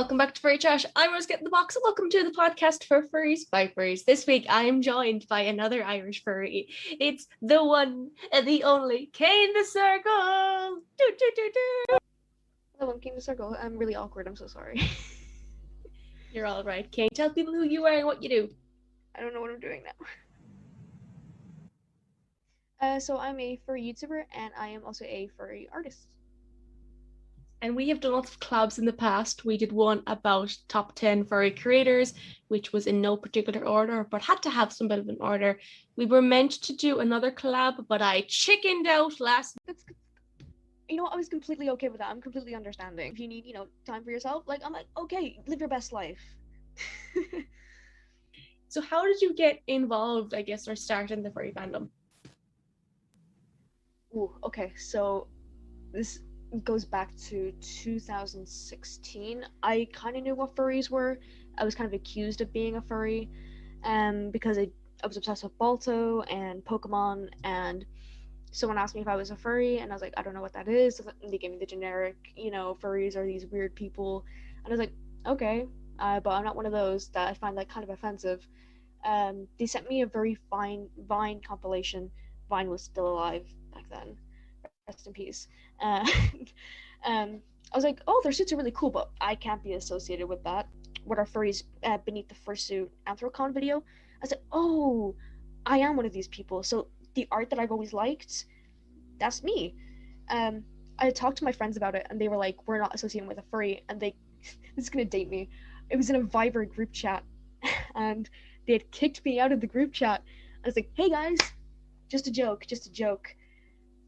welcome back to Furry Trash. I'm Rose Get the Box, and welcome to the podcast for Furries by Furries. This week, I am joined by another Irish furry. It's the one and the only CainSergal. Do do do do. Hello, I'm CainSergal. I'm really awkward. I'm so sorry. You're all right, Cain. Tell people who you are and what you do. I don't know what I'm doing now. So I'm a furry YouTuber, and I am also a furry artist. And we have done lots of collabs in the past. We did one about top 10 furry creators, which was in no particular order, but had to have some bit of an order. We were meant to do another collab, but I chickened out last. I was completely okay with that. I'm completely understanding. If you need, time for yourself, I'm like, okay, live your best life. So how did you get involved, I guess, or start in the furry fandom? Ooh, okay, so this goes back to 2016. I kind of knew what furries were. I was kind of accused of being a furry, because I was obsessed with Balto and Pokemon, and someone asked me if I was a furry, and I was like, I don't know what that is. And they gave me the generic, furries are these weird people, and I was like, okay, but I'm not one of those that I find kind of offensive. They sent me a very fine Vine compilation. Vine was still alive back then. Rest in peace. I was like, oh, their suits are really cool, but I can't be associated with that. What are furries beneath the fursuit Anthrocon video? I was like, oh, I am one of these people. So the art that I've always liked, that's me. I talked to my friends about it, and they were like, we're not associating with a furry, and this is gonna date me. It was in a Viber group chat, and they had kicked me out of the group chat. I was like, hey guys, just a joke.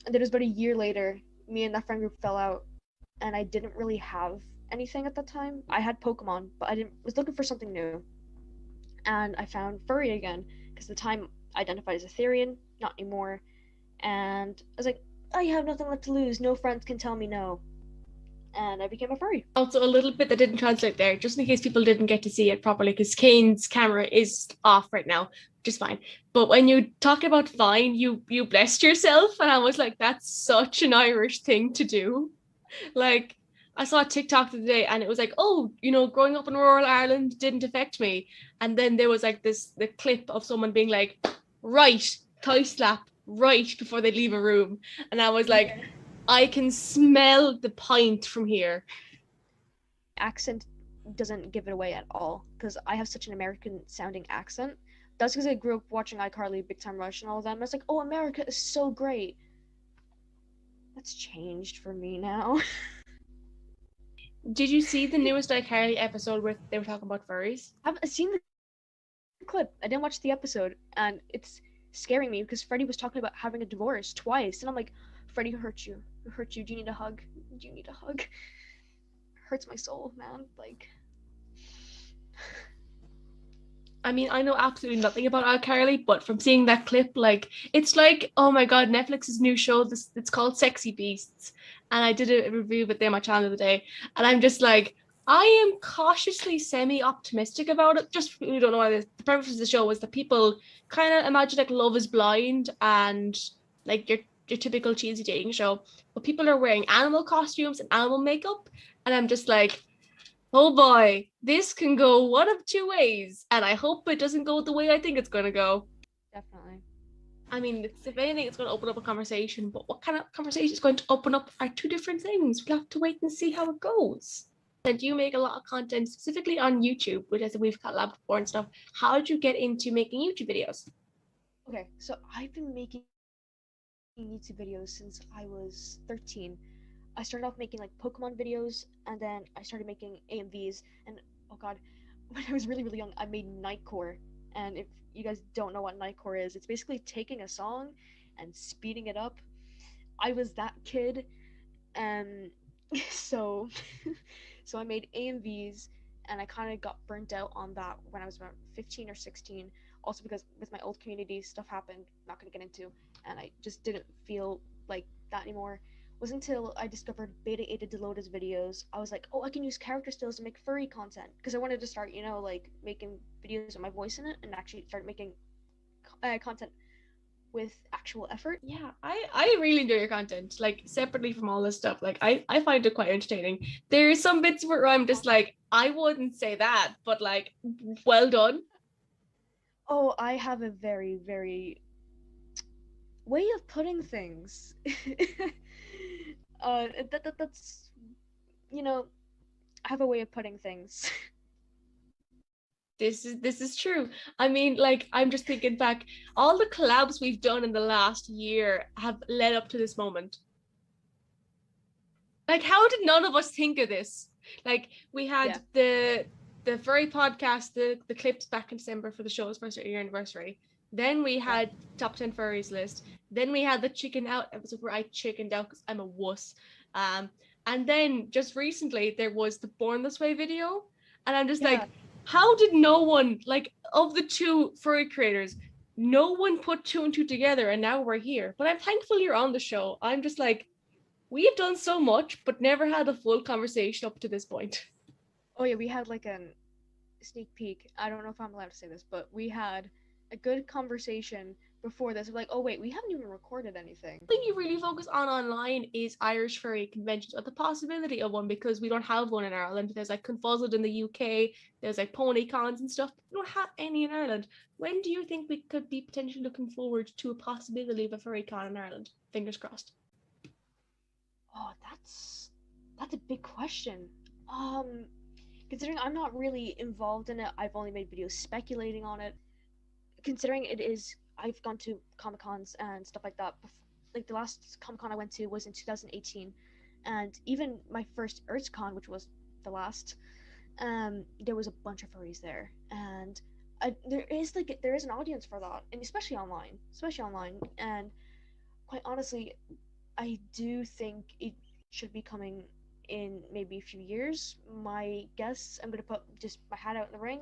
And then it was about a year later, me and that friend group fell out, and I didn't really have anything at that time. I had Pokemon, but I was looking for something new, and I found furry again, because at the time I identified as Etherean, not anymore, and I was like, I have nothing left to lose, no friends can tell me no, and I became a furry. Also, a little bit that didn't translate there, just in case people didn't get to see it properly, because Cain's camera is off right now, which is fine. But when you talk about Vine, you blessed yourself, and I was like, that's such an Irish thing to do. Like, I saw a TikTok the other day, and it was like, oh, growing up in rural Ireland didn't affect me. And then there was like the clip of someone being like, right, thigh slap, right before they leave a room. And I was like, I can smell the pint from here. Accent doesn't give it away at all, because I have such an American sounding accent. That's because I grew up watching iCarly, Big Time Rush, and all of them. I was like, oh, America is so great. That's changed for me now. Did you see the newest iCarly episode where they were talking about furries? I've seen the clip. I didn't watch the episode, and it's scaring me because Freddie was talking about having a divorce twice, and I'm like, Freddie, who hurt you? Who hurt you? Do you need a hug? Do you need a hug? Hurts my soul, man. I mean, I know absolutely nothing about iCarly, but from seeing that clip, it's like, oh my god, Netflix's new show, it's called Sexy Beasts, and I did a review with them on my channel the other day, and I'm just like, I am cautiously semi-optimistic about it. Just you don't know why the purpose of the show was that people kind of imagine like Love is Blind and like your typical cheesy dating show, but people are wearing animal costumes and animal makeup, and I'm just like, oh boy, this can go one of two ways, and I hope it doesn't go the way I think it's going to go. Definitely. I mean, if anything, it's going to open up a conversation, but what kind of conversation is going to open up are two different things. We'll have to wait and see how it goes. And you make a lot of content specifically on YouTube, which as we've collabed before and stuff. How did you get into making YouTube videos? Okay, so I've been making YouTube videos since I was 13. I started off making Pokemon videos, and then I started making AMVs, and oh god, when I was really, really young, I made Nightcore. And if you guys don't know what Nightcore is, it's basically taking a song and speeding it up. I was that kid, and so so I made AMVs, and I kind of got burnt out on that when I was about 15 or 16. Also because with my old community, stuff happened, not gonna get into, and I just didn't feel like that anymore. It wasn't until I discovered Beta Ada Delota's videos, I was like, oh, I can use character stills to make furry content, because I wanted to start, making videos with my voice in it, and actually start making content with actual effort. Yeah, I really enjoy your content, like separately from all this stuff. Like I find it quite entertaining. There's some bits where I'm just like, I wouldn't say that, but like, well done. Oh, I have a very, very way of putting things. That's, you know, I have a way of putting things. This is true. I mean, like I'm just thinking back, all the collabs we've done in the last year have led up to this moment. Like, how did none of us think of this? Like, we Yeah, had the Furry podcast, the clips back in December for the show's first year anniversary. Then we yeah, had top 10 furries list. Then we had the chicken out episode where I chickened out because I'm a wuss. Um, and then just recently there was the Born This Way video, and I'm just yeah. like, how did no one, like, of the two furry creators, no one put two and two together, and now we're here. But I'm thankful you're on the show. I'm just like, we've done so much, but never had a full conversation up to this point. Oh yeah, we had like a sneak peek. I don't know if I'm allowed to say this, but we had a good conversation before this. Like, oh wait, we haven't even recorded anything. The thing you really focus on online is Irish furry conventions, or the possibility of one, because we don't have one in Ireland. There's like Confuzzled in the UK, there's like pony cons and stuff. We don't have any in Ireland. When do you think we could be potentially looking forward to a possibility of a furry con in Ireland? Fingers crossed. Oh, that's a big question. Um, Considering I'm not really involved in it, I've only made videos speculating on it. Considering it is, I've gone to Comic Cons and stuff like that. Like the last Comic Con I went to was in 2018, and even my first EarthCon, which was the last, there was a bunch of furries there, and there is an audience for that, and especially online, and quite honestly, I do think it should be coming in maybe a few years. My guess, I'm gonna put just my hat out in the ring.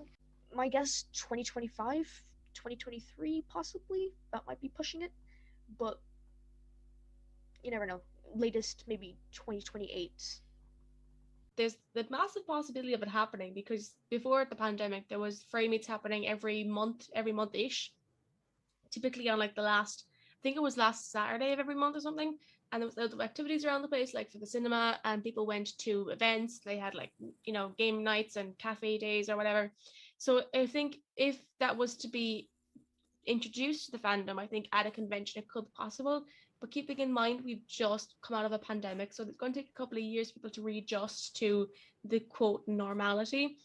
My guess 2025, 2023 possibly. That might be pushing it, but you never know. Latest maybe 2028. There's the massive possibility of it happening because before the pandemic, there was furry meets happening every month ish, typically on like the last, I think it was last Saturday of every month or something. And there was loads of activities around the place, like for the cinema, and people went to events. They had like, game nights and cafe days or whatever. So I think if that was to be introduced to the fandom, I think at a convention it could be possible. But keeping in mind we've just come out of a pandemic, so it's going to take a couple of years for people to readjust to the quote normality.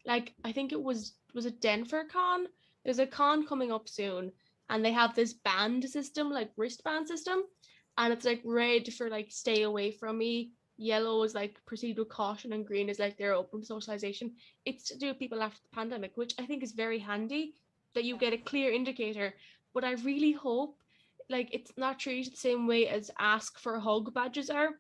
Like I think it was a Denver con. There's a con coming up soon, and they have this band system, like wristband system, and it's like red for like stay away from me. Yellow is like proceed with caution, and green is like they're open socialization. It's to do with people after the pandemic, which I think is very handy that you Yeah, get a clear indicator. But I really hope like it's not treated the same way as ask for a hug badges are.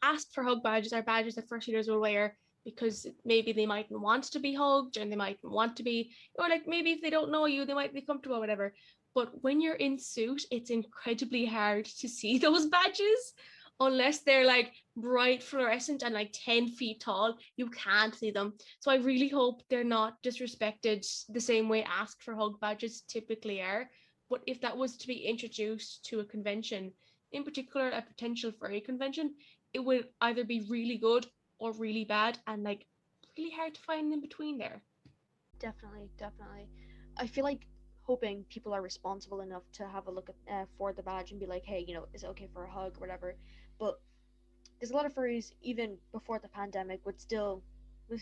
Ask for hug badges are badges that first years will wear because maybe they mightn't want to be hugged and they mightn't want to be, or like maybe if they don't know you, they might be comfortable or whatever. But when you're in suit, it's incredibly hard to see those badges unless they're like bright fluorescent and like 10 feet tall. You can't see them. So I really hope they're not disrespected the same way ask for hug badges typically are. But if that was to be introduced to a convention, in particular a potential furry convention, it would either be really good or really bad, and like really hard to find in between there. definitely, definitely. I feel like hoping people are responsible enough to have a look at for the badge and be like, hey, is it okay for a hug or whatever? But there's a lot of furries even before the pandemic would still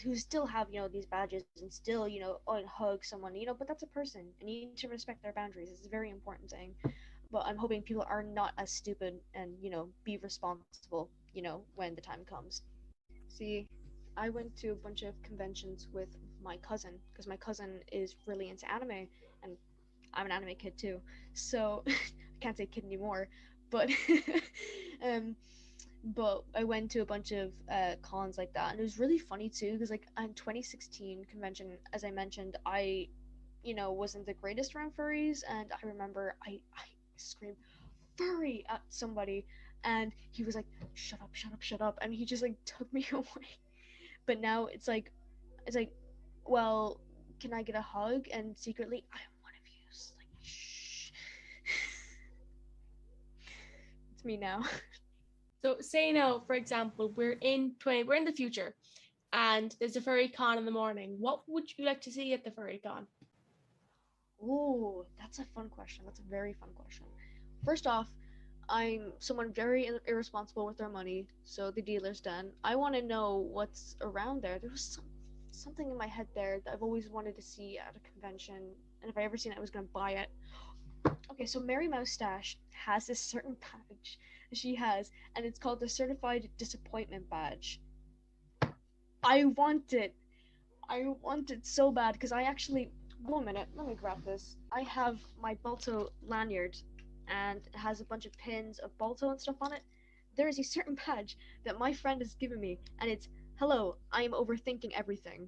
who still have these badges and still hug someone, but that's a person and you need to respect their boundaries. It's a very important thing. But I'm hoping people are not as stupid and be responsible when the time comes. See, I went to a bunch of conventions with my cousin because my cousin is really into anime, and I'm an anime kid too, so I can't say kid anymore, but um but I went to a bunch of cons like that, and it was really funny too because like in 2016 convention, as I mentioned, I wasn't the greatest around furries, and I remember I screamed furry at somebody, and he was like, shut up, shut up, shut up, and he just like took me away. But now it's like, well, can I get a hug? And secretly, I'm one of you. Like, shh. to me now. So say now, for example, we're in the future and there's a furry con in the morning. What would you like to see at the furry con? Ooh, that's a fun question. That's a very fun question. First off, I'm someone very irresponsible with their money, so the dealer's den. I want to know what's around there. There was something in my head there that I've always wanted to see at a convention, and if I ever seen it, I was gonna buy it. Okay, so Mary Moustache has this certain badge she has, and it's called the Certified Disappointment Badge. I want it. I want it so bad because I actually. One minute, let me grab this. I have my Balto lanyard, and it has a bunch of pins of Balto and stuff on it. There is a certain badge that my friend has given me, and it's "Hello, I am overthinking everything."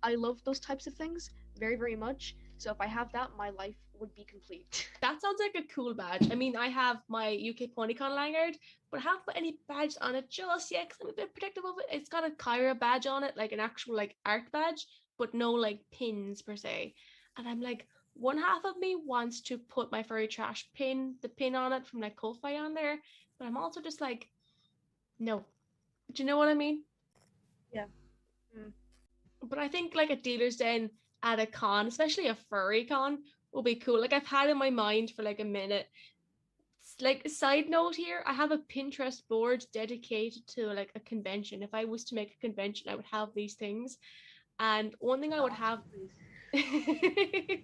I love those types of things very, very much. So if I have that, my life would be complete. That sounds like a cool badge. I mean, I have my UK PonyCon lanyard, but I haven't put any badges on it just yet because I'm a bit protective of it. It's got a Kyra badge on it, like an actual like art badge, but no like pins per se. And I'm like, one half of me wants to put my furry trash the pin on it from like Ko-Fi on there, but I'm also just like, no. Do you know what I mean? Yeah. Mm. But I think like a dealer's den at a con, especially a furry con, will be cool. Like I've had in my mind for like a minute. Like a side note here, I have a Pinterest board dedicated to like a convention. If I was to make a convention, I would have these things. And one thing I would Oh, have please.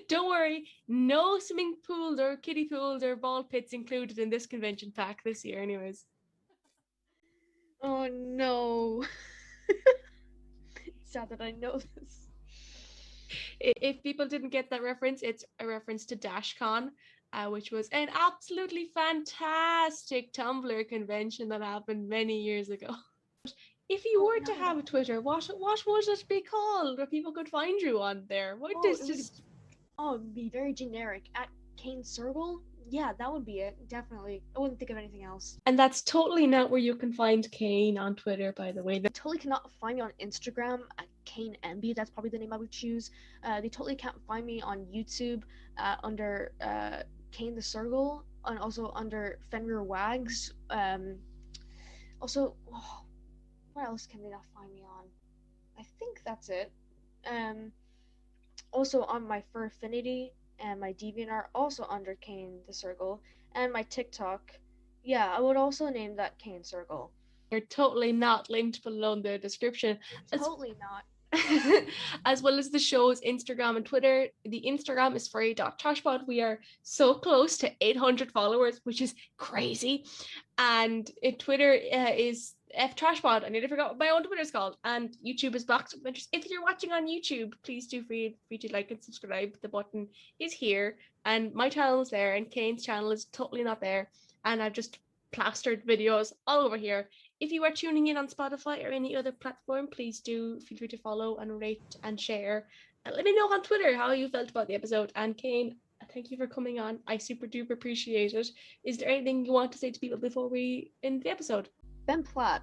don't worry, no swimming pools or kiddie pools or ball pits included in this convention pack this year, anyways. Oh no. It's sad that I know this. If people didn't get that reference, it's a reference to DashCon, which was an absolutely fantastic Tumblr convention that happened many years ago. If you Oh were to have a no. Twitter, what would it be called where people could find you on there? What Oh, is it would just be very generic. At CainSergal? Yeah, that would be it. Definitely. I wouldn't think of anything else. and that's totally not where you can find Kane on Twitter, by the way. They totally cannot find me on Instagram at CainMB. That's probably the name I would choose. They totally can't find me on YouTube under Cain the Sergal and also under Fenrir Wags. Also, oh, where else can they not find me on? I think that's it. Um, Also on my Fur Affinity and my DeviantArt, also under Cain the Sergal, and my TikTok. Yeah, I would also name that CainSergal. They're totally not linked below in the description. As Totally not. as well as the show's Instagram and Twitter. The Instagram is furry.trashpod. We are so close to 800 followers, which is crazy. And Twitter is ftrashpod. I nearly forgot what my own Twitter is called. And YouTube is Box Adventures. If you're watching on YouTube, please do free to like and subscribe. The button is here. And my channel is there, and Kane's channel is totally not there. And I've just plastered videos all over here. If you are tuning in on Spotify or any other platform, please do feel free to follow and rate and share. And let me know on Twitter how you felt about the episode. And Kane, thank you for coming on. I super duper appreciate it. Is there anything you want to say to people before we end the episode? Ben Platt,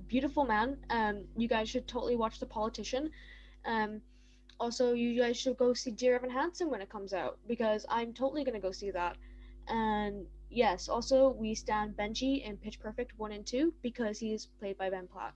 beautiful man. You guys should totally watch The Politician. Um, Also, you guys should go see Dear Evan Hansen when it comes out because I'm totally gonna go see that. And yes, also we stand Benji in Pitch Perfect 1 and 2 because he's played by Ben Platt.